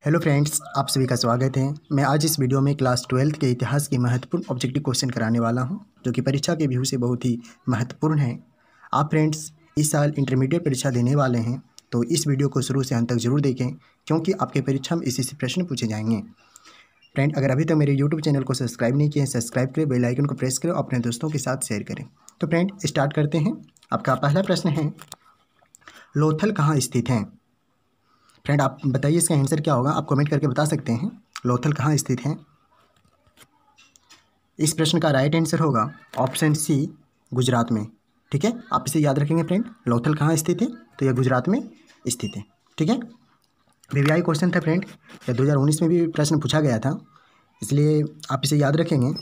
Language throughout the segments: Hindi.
हेलो फ्रेंड्स, आप सभी का स्वागत है। मैं आज इस वीडियो में क्लास 12th के इतिहास की महत्वपूर्ण ऑब्जेक्टिव क्वेश्चन कराने वाला हूं, जो कि परीक्षा के व्यू से बहुत ही महत्वपूर्ण है। आप फ्रेंड्स इस साल इंटरमीडिएट परीक्षा देने वाले हैं, तो इस वीडियो को शुरू से अंत तक जरूर देखें, क्योंकि आपके परीक्षा में इसी से प्रश्न पूछे जाएंगे। फ्रेंड, अगर अभी तक मेरे यूट्यूब चैनल को सब्सक्राइब नहीं किए हैं, सब्सक्राइब करें, बेल आइकन को प्रेस करें और अपने दोस्तों के साथ शेयर करें। तो फ्रेंड स्टार्ट करते हैं। आपका पहला प्रश्न है, लोथल कहाँ स्थित है? फ्रेंड आप बताइए इसका आंसर क्या होगा, आप कमेंट करके बता सकते हैं। लोथल कहाँ स्थित है? इस प्रश्न का राइट आंसर होगा ऑप्शन सी, गुजरात में। ठीक है, आप इसे याद रखेंगे फ्रेंड। लोथल कहाँ स्थित है? तो यह गुजरात में स्थित है। ठीक है, वीवीआई क्वेश्चन था फ्रेंड, यह 2019 में भी प्रश्न पूछा गया था, इसलिए आप इसे याद रखेंगे।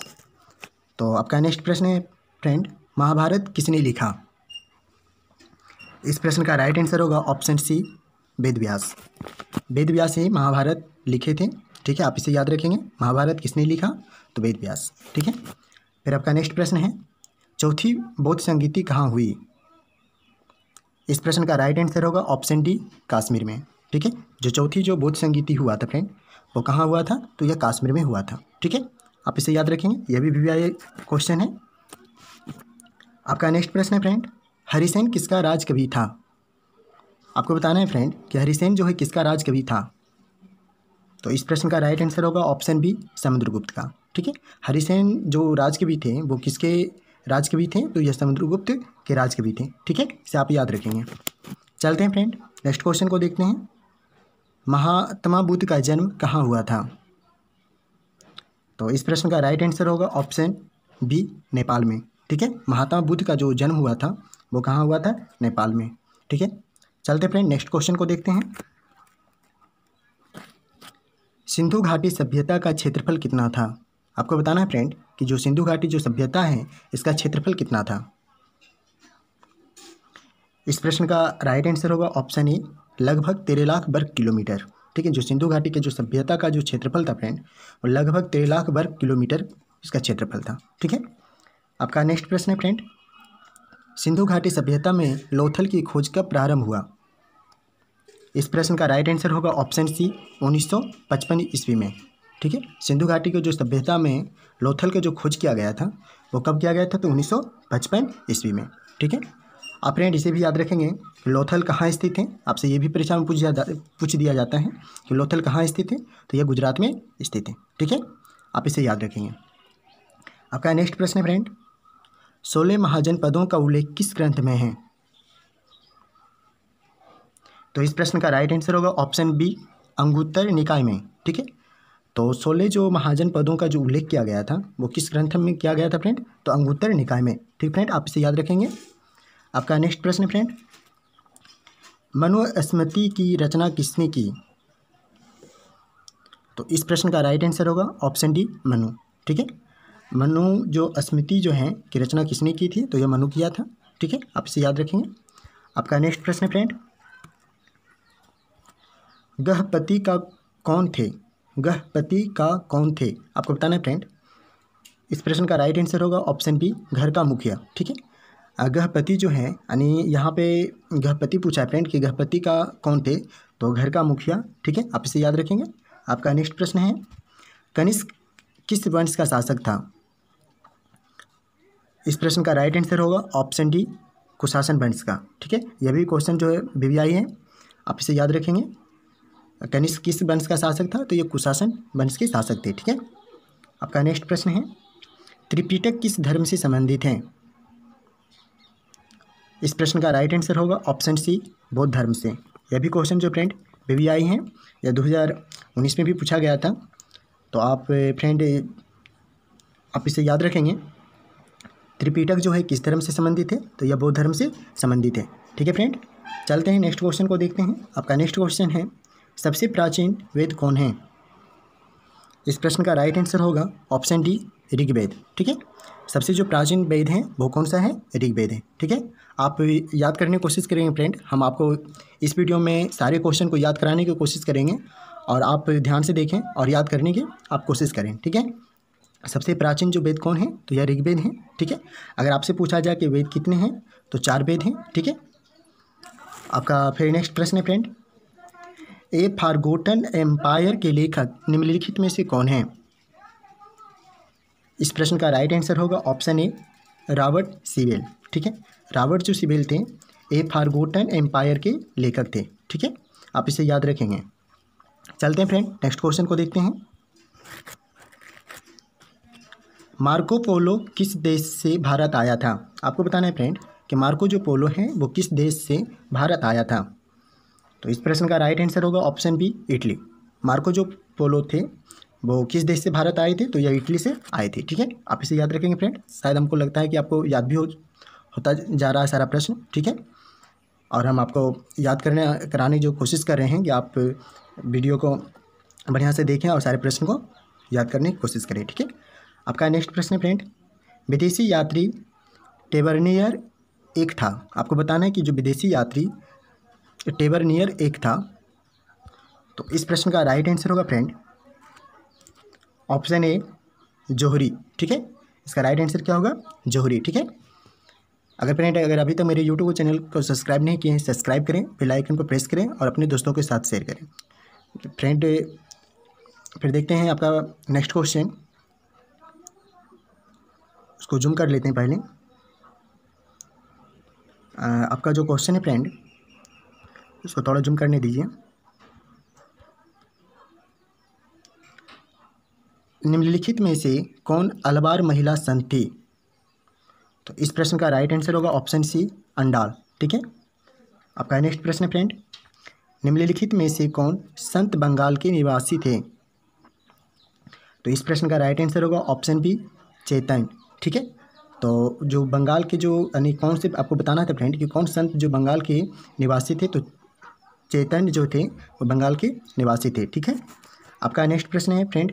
तो आपका नेक्स्ट प्रश्न है फ्रेंड, महाभारत किसने लिखा? इस प्रश्न का राइट आंसर होगा ऑप्शन सी, वेद व्यास। वेद व्यास ही महाभारत लिखे थे। ठीक है, आप इसे याद रखेंगे। महाभारत किसने लिखा? तो वेद व्यास। ठीक है, फिर आपका नेक्स्ट प्रश्न है, चौथी बौद्ध संगीति कहाँ हुई? इस प्रश्न का राइट आंसर होगा ऑप्शन डी, कश्मीर में। ठीक है, जो बौद्ध संगीति हुआ था फ्रेंड, वो कहाँ हुआ था? तो यह कश्मीर में हुआ था। ठीक है, आप इसे याद रखेंगे, यह भी वीवीआई क्वेश्चन है। आपका नेक्स्ट प्रश्न है फ्रेंड, हरिसेन किसका राज कवि था? आपको बताना है फ्रेंड कि हरिसेन जो है किसका राज कवि था? तो इस प्रश्न का राइट आंसर होगा ऑप्शन बी, समुद्रगुप्त का। ठीक है, हरिसेन जो राजकवि थे वो किसके राजकवि थे? तो यह समुद्रगुप्त के राजकवि थे। ठीक है, इसे आप याद रखेंगे। चलते हैं फ्रेंड, नेक्स्ट क्वेश्चन को देखते हैं। महात्मा बुद्ध का जन्म कहाँ हुआ था? तो इस प्रश्न का राइट आंसर होगा ऑप्शन बी, नेपाल में। ठीक है, महात्मा बुद्ध का जो जन्म हुआ था वो कहाँ हुआ था? नेपाल में। ठीक है, चलते फ्रेंड नेक्स्ट क्वेश्चन को देखते हैं। सिंधु घाटी सभ्यता का क्षेत्रफल कितना था? आपको बताना है फ्रेंड कि जो सिंधु घाटी जो सभ्यता है इसका क्षेत्रफल कितना था? इस प्रश्न का राइट आंसर होगा ऑप्शन ए, लगभग 13 लाख वर्ग किलोमीटर। ठीक है, जो सिंधु घाटी के जो सभ्यता का जो क्षेत्रफल था फ्रेंड, वो लगभग 13 लाख वर्ग किलोमीटर इसका क्षेत्रफल था। ठीक है, आपका नेक्स्ट प्रश्न है फ्रेंड, सिंधु घाटी सभ्यता में लोथल की खोज कब प्रारंभ हुआ? इस प्रश्न का राइट आंसर होगा ऑप्शन सी, 1955 ईस्वी में। ठीक है, सिंधु घाटी की जो सभ्यता में लोथल का जो खोज किया गया था वो कब किया गया था? तो 1955 ईस्वी में। ठीक है, आप फ्रेंड इसे भी याद रखेंगे कि लोथल कहाँ स्थित है। आपसे ये भी परीक्षा में पूछ दिया जाता है कि लोथल कहाँ स्थित है, तो यह गुजरात में स्थित है। ठीक है, आप इसे याद रखेंगे। आपका नेक्स्ट प्रश्न है फ्रेंड, 16 महाजनपदों का उल्लेख किस ग्रंथ में है? तो इस प्रश्न का राइट आंसर होगा ऑप्शन बी, अंगुत्तर निकाय में। ठीक है, तो 16 जो महाजनपदों का जो उल्लेख किया गया था वो किस ग्रंथ में किया गया था फ्रेंड? तो अंगुत्तर निकाय में। ठीक फ्रेंड, आप इसे याद रखेंगे। आपका नेक्स्ट प्रश्न फ्रेंड, मनुस्मृति की रचना किसने की? तो इस प्रश्न का राइट आंसर होगा ऑप्शन डी, मनु। ठीक है, मनु जो स्मृति जो है कि रचना किसने की थी? तो यह मनु किया था। ठीक है, आप इसे याद रखेंगे। आपका नेक्स्ट प्रश्न फ्रेंड, गहपति का कौन थे? गहपति का कौन थे? आपको बताना है फ्रेंड। इस प्रश्न का राइट आंसर होगा ऑप्शन बी, घर का मुखिया। ठीक है, गहपति जो है यानी यहाँ पे गहपति पूछा है फ्रेंड कि गहपति का कौन थे? तो घर का मुखिया। ठीक है, आप इसे याद रखेंगे। आपका नेक्स्ट प्रश्न है, कनिष्क किस वंश का शासक था? इस प्रश्न का राइट आंसर होगा ऑप्शन डी, कुशासन वंश का। ठीक है, यह भी क्वेश्चन जो है वीवीआई है, आप इसे याद रखेंगे। कनिष्क किस वंश का शासक था? तो ये कुशासन वंश के शासक थे। ठीक है, आपका नेक्स्ट प्रश्न है, त्रिपिटक किस धर्म से संबंधित है? इस प्रश्न का राइट आंसर होगा ऑप्शन सी, बौद्ध धर्म से। यह भी क्वेश्चन जो फ्रेंड वीवीआई है, यह 2019 में भी पूछा गया था, तो आप फ्रेंड आप इसे याद रखेंगे। त्रिपिटक जो है किस धर्म से संबंधित है? तो यह बौद्ध धर्म से संबंधित है। ठीक है फ्रेंड, चलते हैं नेक्स्ट क्वेश्चन को देखते हैं। आपका नेक्स्ट क्वेश्चन है, सबसे प्राचीन वेद कौन है? इस प्रश्न का राइट आंसर होगा ऑप्शन डी, ऋग्वेद। ठीक है, सबसे जो प्राचीन वेद है वो कौन सा है? ऋग्वेद है। ठीक है, आप याद करने की कोशिश करेंगे फ्रेंड। हम आपको इस वीडियो में सारे क्वेश्चन को याद कराने की कोशिश करेंगे और आप ध्यान से देखें और याद करने की आप कोशिश करें। ठीक है, सबसे प्राचीन जो वेद कौन है? तो यह ऋग्वेद है। ठीक है, अगर आपसे पूछा जाए कि वेद कितने हैं तो 4 वेद हैं। ठीक है, आपका फिर नेक्स्ट प्रश्न है फ्रेंड, ए फॉरगॉटन एम्पायर के लेखक निम्नलिखित में से कौन है? इस प्रश्न का राइट आंसर होगा ऑप्शन ए रॉबर्ट सीवेल। ठीक है, रॉबर्ट जो सीवेल थे ए फॉरगॉटन एम्पायर के लेखक थे। ठीक है, आप इसे याद रखेंगे। चलते हैं फ्रेंड, नेक्स्ट क्वेश्चन को देखते हैं। मार्को पोलो किस देश से भारत आया था? आपको बताना है फ्रेंड कि मार्को जो पोलो है वो किस देश से भारत आया था। तो इस प्रश्न का राइट आंसर होगा ऑप्शन बी इटली। मार्को जो पोलो थे वो किस देश से भारत आए थे? तो यह इटली से आए थे। ठीक है, आप इसे याद रखेंगे फ्रेंड। शायद हमको लगता है कि आपको याद भी होता जा रहा है सारा प्रश्न। ठीक है, और हम आपको याद कराने जो कोशिश कर रहे हैं कि आप वीडियो को बढ़िया से देखें और सारे प्रश्न को याद करने की कोशिश करें। ठीक है, आपका नेक्स्ट प्रश्न है फ्रेंड, विदेशी यात्री टेबरनियर एक था। आपको बताना है कि जो विदेशी यात्री टेबरनियर एक था। तो इस प्रश्न का राइट आंसर होगा फ्रेंड ऑप्शन ए जोहरी। ठीक है, इसका राइट आंसर क्या होगा? जोहरी। ठीक है, अगर अभी तक मेरे यूट्यूब चैनल को सब्सक्राइब नहीं किए हैं, सब्सक्राइब करें, बेल आइकन को प्रेस करें और अपने दोस्तों के साथ शेयर करें। फ्रेंड फिर देखते हैं आपका नेक्स्ट क्वेश्चन। उसको जूम कर लेते हैं पहले। आपका जो क्वेश्चन है फ्रेंड उसको थोड़ा जूम करने दीजिए। निम्नलिखित में से कौन अलबार महिला संत थी? तो इस प्रश्न का राइट आंसर होगा ऑप्शन सी अंडाल। ठीक है, आपका नेक्स्ट प्रश्न है फ्रेंड, निम्नलिखित में से कौन संत बंगाल के निवासी थे? तो इस प्रश्न का राइट आंसर होगा ऑप्शन बी चैतन्य। ठीक है, तो जो बंगाल के जो यानी कौन से आपको बताना था फ्रेंड कि कौन संत जो बंगाल के निवासी थे, तो चैतन्य जो थे वो बंगाल के निवासी थे। ठीक है, आपका नेक्स्ट प्रश्न है फ्रेंड,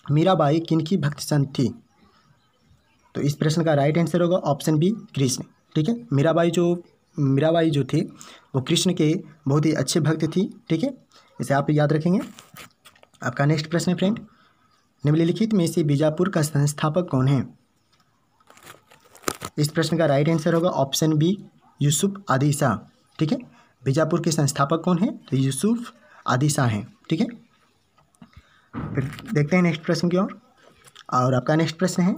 मीराबाई किनकी भक्त संत थी? तो इस प्रश्न का राइट आंसर होगा ऑप्शन बी कृष्ण। ठीक है, मीराबाई जो थे वो कृष्ण के बहुत ही अच्छे भक्त थी। ठीक है, इसे आप याद रखेंगे। आपका नेक्स्ट प्रश्न है फ्रेंड, निम्नलिखित में से बीजापुर का संस्थापक कौन है? इस प्रश्न का राइट आंसर होगा ऑप्शन बी यूसुफ आदि शाह। ठीक है, बीजापुर के संस्थापक कौन है? तो यूसुफ आदि शाह हैं। ठीक है, फिर देखते हैं नेक्स्ट प्रश्न की ओर। और आपका नेक्स्ट प्रश्न है,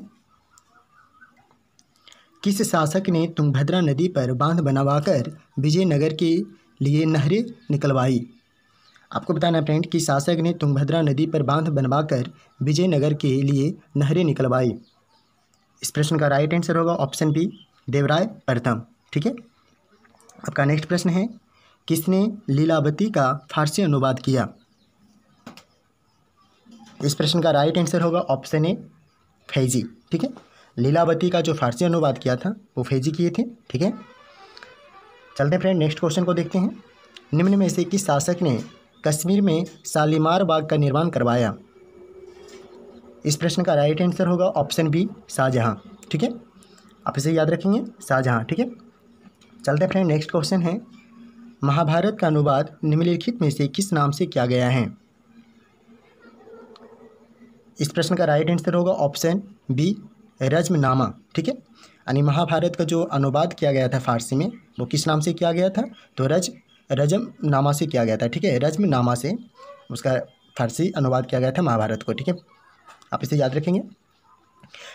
किस शासक ने तुंगभद्रा नदी पर बांध बनवाकर विजयनगर के लिए नहरें निकलवाई? आपको बताना है फ्रेंड कि शासक ने तुंगभद्रा नदी पर बांध बनवाकर विजयनगर के लिए नहरें निकलवाई। इस प्रश्न का राइट आंसर होगा ऑप्शन बी देवराय प्रथम। ठीक है, आपका नेक्स्ट प्रश्न है, किसने लीलावती का फारसी अनुवाद किया? इस प्रश्न का राइट आंसर होगा ऑप्शन ए फैजी। ठीक है, लीलावती का जो फारसी अनुवाद किया था वो फैजी किए थे। ठीक है, चलते हैं फ्रेंड नेक्स्ट क्वेश्चन को देखते हैं। निम्न में से किस शासक ने कश्मीर में शालीमार बाग का निर्माण करवाया? इस प्रश्न का राइट आंसर होगा ऑप्शन बी शाहजहां। ठीक है, आप इसे याद रखेंगे शाहजहां। ठीक है, चलते हैं फ्रेंड नेक्स्ट क्वेश्चन है, महाभारत का अनुवाद निम्नलिखित में से किस नाम से किया गया है? इस प्रश्न का राइट आंसर होगा ऑप्शन बी रज्मनामा। ठीक है, यानी महाभारत का जो अनुवाद किया गया था फारसी में वो किस नाम से किया गया था? तो रज्मनामा से किया गया था। ठीक है, रज्मनामा से उसका फारसी अनुवाद किया गया था महाभारत को। ठीक है, आप इसे याद रखेंगे।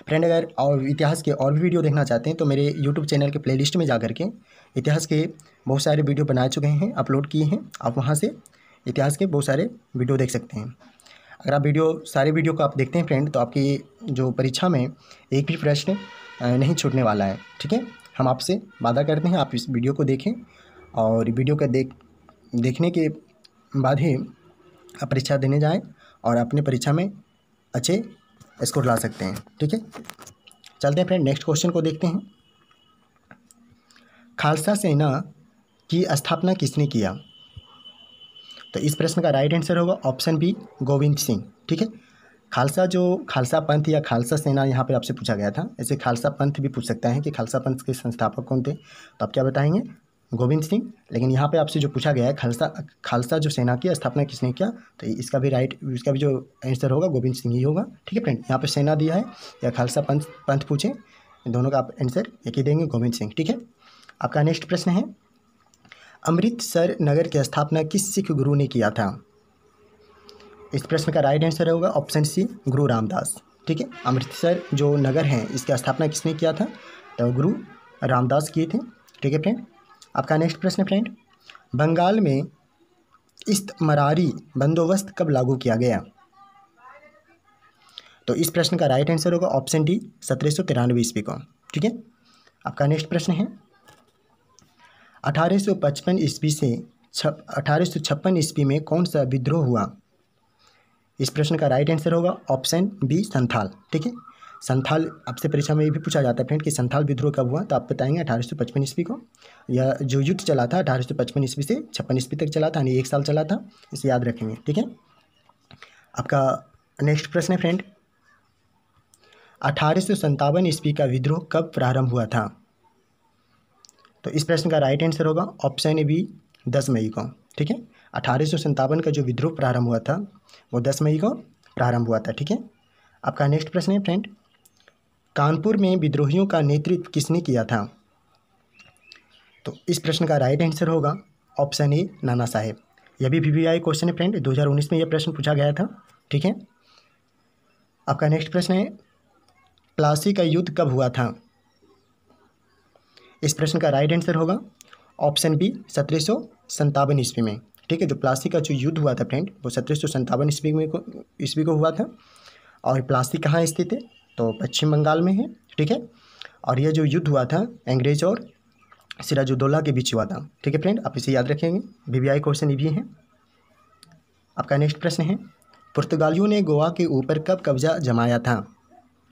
फ्रेंड अगर और इतिहास के और भी वीडियो देखना चाहते हैं तो मेरे यूट्यूब चैनल के प्लेलिस्ट में जा करके इतिहास के बहुत सारे वीडियो बना चुके हैं, अपलोड किए हैं। आप वहाँ से इतिहास के बहुत सारे वीडियो देख सकते हैं। अगर आप सारे वीडियो को आप देखते हैं फ्रेंड तो आपकी जो परीक्षा में एक भी प्रश्न नहीं छूटने वाला है। ठीक है, हम आपसे वादा करते हैं आप इस वीडियो को देखें और वीडियो का देखने के बाद ही आप परीक्षा देने जाएं और अपने परीक्षा में अच्छे स्कोर ला सकते हैं। ठीक है, चलते हैं फ्रेंड नेक्स्ट क्वेश्चन को देखते हैं। खालसा सेना की स्थापना किसने किया? तो इस प्रश्न का राइट आंसर होगा ऑप्शन बी गोविंद सिंह। ठीक है, खालसा पंथ या खालसा सेना यहाँ पे आपसे पूछा गया था। ऐसे खालसा पंथ भी पूछ सकता है कि खालसा पंथ के संस्थापक कौन थे, तो आप क्या बताएंगे? गोविंद सिंह। लेकिन यहाँ पे आपसे जो पूछा गया है खालसा जो सेना की स्थापना किसने किया, तो इसका भी जो आंसर होगा गोविंद सिंह ही होगा। ठीक है फ्रेंड, यहाँ पे सेना दिया है या खालसा पंथ पूछे, दोनों का आप आंसर एक ही देंगे, गोविंद सिंह। ठीक है, आपका नेक्स्ट प्रश्न है, अमृतसर नगर की स्थापना किस सिख गुरु ने किया था? इस प्रश्न का राइट आंसर होगा ऑप्शन सी, गुरु रामदास। ठीक है, अमृतसर जो नगर है इसकी स्थापना किसने किया था? तो गुरु रामदास किए थे। ठीक है फ्रेंड, आपका नेक्स्ट प्रश्न फ्रेंड, बंगाल में इस्तमरारी बंदोबस्त कब लागू किया गया? तो इस प्रश्न का राइट आंसर होगा ऑप्शन डी, 1793 ईस्वी को। ठीक है, आपका नेक्स्ट प्रश्न है 1855 ईस्वी से 1856 ईस्वी में कौन सा विद्रोह हुआ? इस प्रश्न का राइट आंसर होगा ऑप्शन बी, संथाल। ठीक है, संथाल आपसे परीक्षा में ये भी पूछा जाता है फ्रेंड कि संथाल विद्रोह कब हुआ, तो आप बताएंगे 1855 ईस्वी को। यह जो युद्ध चला था 1855 ईस्वी से 56 ईस्वी तक चला था, यानी 1 साल चला था, इसे याद रखेंगे। ठीक है, आपका नेक्स्ट प्रश्न है फ्रेंड, 1857 ईस्वी का विद्रोह कब प्रारंभ हुआ था? तो इस प्रश्न का राइट आंसर होगा ऑप्शन बी, 10 मई को। ठीक है, 1857 का जो विद्रोह प्रारंभ हुआ था वो 10 मई को प्रारंभ हुआ था। ठीक है, आपका नेक्स्ट प्रश्न है फ्रेंड, कानपुर में विद्रोहियों का नेतृत्व किसने किया था? तो इस प्रश्न का राइट आंसर होगा ऑप्शन ए, नाना साहेब। यह भी VVI क्वेश्चन है फ्रेंड, 2019 में यह प्रश्न पूछा गया था। ठीक है, आपका नेक्स्ट प्रश्न है, प्लासी का युद्ध कब हुआ था? इस प्रश्न का राइट आंसर होगा ऑप्शन बी, 1757 ईस्वी में। ठीक है, जो प्लासी का जो युद्ध हुआ था फ्रेंड वो 1757 ईस्वी को हुआ था। और प्लासी कहाँ स्थित है? तो पश्चिम बंगाल में है। ठीक है, और यह जो युद्ध हुआ था अंग्रेज और सिराजुद्दौला के बीच हुआ था। ठीक है फ्रेंड, आप इसे याद रखेंगे, VVI क्वेश्चन ये भी है। आपका नेक्स्ट प्रश्न है, पुर्तगालियों ने गोवा के ऊपर कब कब्जा जमाया था?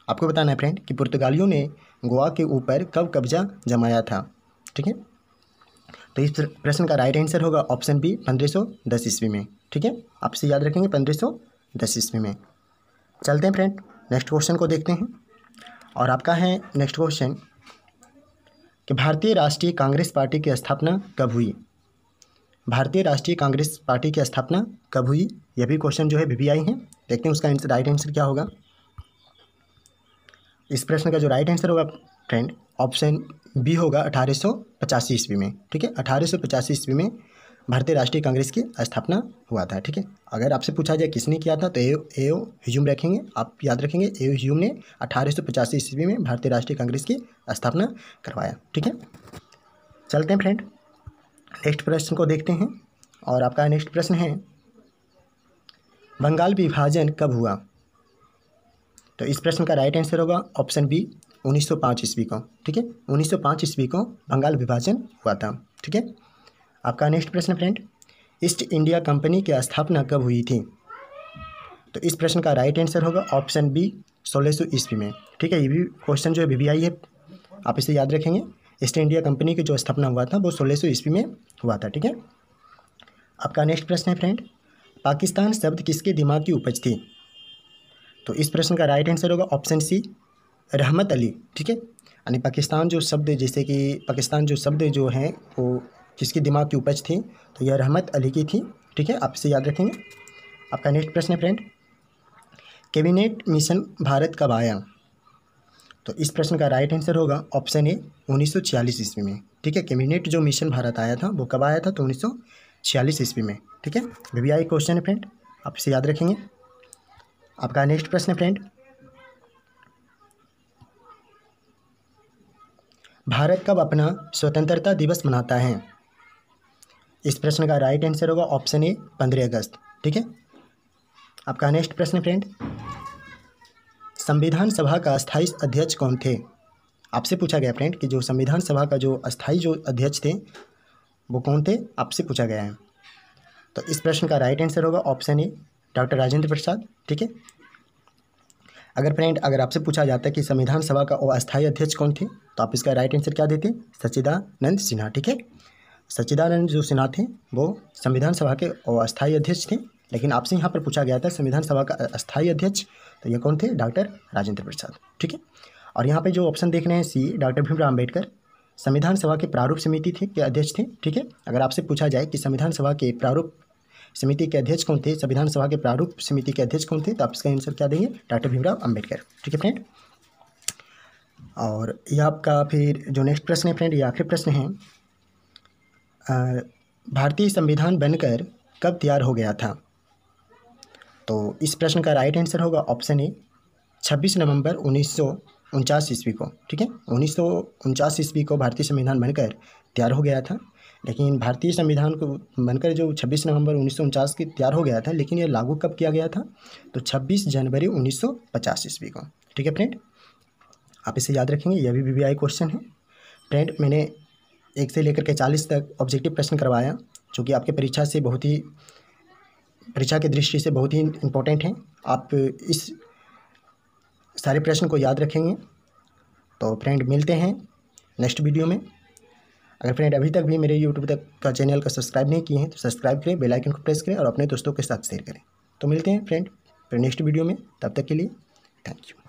आपको बताना है फ्रेंड कि पुर्तगालियों ने गोवा के ऊपर कब कब्जा जमाया था। ठीक है, तो इस प्रश्न का राइट आंसर होगा ऑप्शन बी, 1510 ईस्वी में। ठीक है, आप इसे याद रखेंगे, 1510 ईस्वी में। चलते हैं फ्रेंड, नेक्स्ट क्वेश्चन को देखते हैं। और आपका है नेक्स्ट क्वेश्चन कि भारतीय राष्ट्रीय कांग्रेस पार्टी की स्थापना कब हुई? भारतीय राष्ट्रीय कांग्रेस पार्टी की स्थापना कब हुई? यह भी क्वेश्चन जो है VVI है। देखते हैं उसका राइट आंसर क्या होगा। इस प्रश्न का जो राइट आंसर होगा फ्रेंड ऑप्शन बी होगा, 1885 ईस्वी में। ठीक है, 1885 ईस्वी में भारतीय राष्ट्रीय कांग्रेस की स्थापना हुआ था। ठीक है, अगर आपसे पूछा जाए किसने किया था तो ए.ओ. ह्यूम रखेंगे, आप याद रखेंगे, ए.ओ. ह्यूम ने 1885 ईस्वी में भारतीय राष्ट्रीय कांग्रेस की स्थापना करवाया। ठीक है, चलते हैं फ्रेंड, नेक्स्ट प्रश्न को देखते हैं। और आपका नेक्स्ट प्रश्न है, बंगाल विभाजन कब हुआ? तो इस प्रश्न का राइट आंसर होगा ऑप्शन बी, 1905 ईस्वी को। ठीक है, 1905 ईस्वी को बंगाल विभाजन हुआ था। ठीक है, आपका नेक्स्ट प्रश्न फ्रेंड, ईस्ट इंडिया कंपनी की स्थापना कब हुई थी? तो इस प्रश्न का राइट आंसर होगा ऑप्शन बी, 1600 ईस्वी में। ठीक है, ये भी क्वेश्चन जो है VVI है, आप इसे याद रखेंगे। ईस्ट इंडिया कंपनी की जो स्थापना हुआ था वो 1600 ईस्वी में हुआ था। ठीक है, आपका नेक्स्ट प्रश्न है फ्रेंड, पाकिस्तान शब्द किसके दिमाग की उपज थी? तो इस प्रश्न का राइट आंसर होगा ऑप्शन सी, रहमत अली। ठीक है, यानी पाकिस्तान जो शब्द, जैसे कि पाकिस्तान जो शब्द जो हैं वो किसकी दिमाग की उपज थी? तो यह रहमत अली की थी। ठीक है, आप इसे याद रखेंगे। आपका नेक्स्ट प्रश्न है फ्रेंड, कैबिनेट मिशन भारत कब आया? तो इस प्रश्न का राइट आंसर होगा ऑप्शन ए, 1946 ईस्वी में। ठीक है, कैबिनेट जो मिशन भारत आया था वो कब आया था? तो 1946 ईस्वी में। ठीक है, VVI क्वेश्चन है फ्रेंड, आप इसे याद रखेंगे। आपका नेक्स्ट प्रश्न है फ्रेंड, भारत कब अपना स्वतंत्रता दिवस मनाता है? इस प्रश्न का राइट आंसर होगा ऑप्शन ए, 15 अगस्त। ठीक है, आपका नेक्स्ट प्रश्न है फ्रेंड, संविधान सभा का अस्थायी अध्यक्ष कौन थे? आपसे पूछा गया फ्रेंड कि जो संविधान सभा का जो अस्थायी जो अध्यक्ष थे वो कौन थे, आपसे पूछा गया है। तो इस प्रश्न का राइट आंसर होगा option A, doctor Rajendra Prasad. ठीक है, अगर फ्रेंड अगर आपसे पूछा जाता है कि संविधान सभा का अस्थायी अध्यक्ष कौन थे तो आप इसका राइट आंसर क्या देते? सच्चिदानंद सिन्हा। ठीक है, सच्चिदानंद जो सिन्हा थे वो संविधान सभा के अस्थायी अध्यक्ष थे, लेकिन आपसे यहाँ पर पूछा गया था संविधान सभा का अस्थायी अध्यक्ष, तो ये कौन थे? डॉक्टर राजेंद्र प्रसाद। ठीक है, और यहाँ पे जो ऑप्शन देख रहे हैं सी, डॉक्टर भीमराव अम्बेडकर संविधान सभा के प्रारूप समिति थे के अध्यक्ष थे। ठीक है, अगर आपसे पूछा जाए कि संविधान सभा के प्रारूप समिति के अध्यक्ष कौन थे, संविधान सभा के प्रारूप समिति के अध्यक्ष कौन थे, तो आप इसका आंसर क्या देंगे? डॉक्टर भीमराव अम्बेडकर। ठीक है फ्रेंड, और यह आपका फिर जो नेक्स्ट प्रश्न है फ्रेंड, ये आखिरी प्रश्न है, भारतीय संविधान बनकर कब तैयार हो गया था? तो इस प्रश्न का राइट आंसर होगा ऑप्शन ए 26 नवंबर 1949 ईस्वी को। ठीक है, 1949 ईस्वी को भारतीय संविधान बनकर तैयार हो गया था। लेकिन भारतीय संविधान को बनकर जो 26 नवंबर 1949 की तैयार हो गया था, लेकिन ये लागू कब किया गया था? तो 26 जनवरी 1950 ईस्वी को। ठीक है फ्रेंड, आप इसे याद रखेंगे, यह भी वीवीआई क्वेश्चन है। फ्रेंड, मैंने 1 से लेकर के 40 तक ऑब्जेक्टिव प्रश्न करवाया, जो कि आपके परीक्षा की दृष्टि से बहुत ही इम्पोर्टेंट हैं। आप इस सारे प्रश्न को याद रखेंगे। तो फ्रेंड, मिलते हैं नेक्स्ट वीडियो में। अगर फ्रेंड अभी तक भी मेरे यूट्यूब तक का चैनल का सब्सक्राइब नहीं किए हैं तो सब्सक्राइब करें, बेल आइकन को प्रेस करें और अपने दोस्तों के साथ शेयर करें। तो मिलते हैं फ्रेंड फिर नेक्स्ट वीडियो में, तब तक के लिए थैंक यू।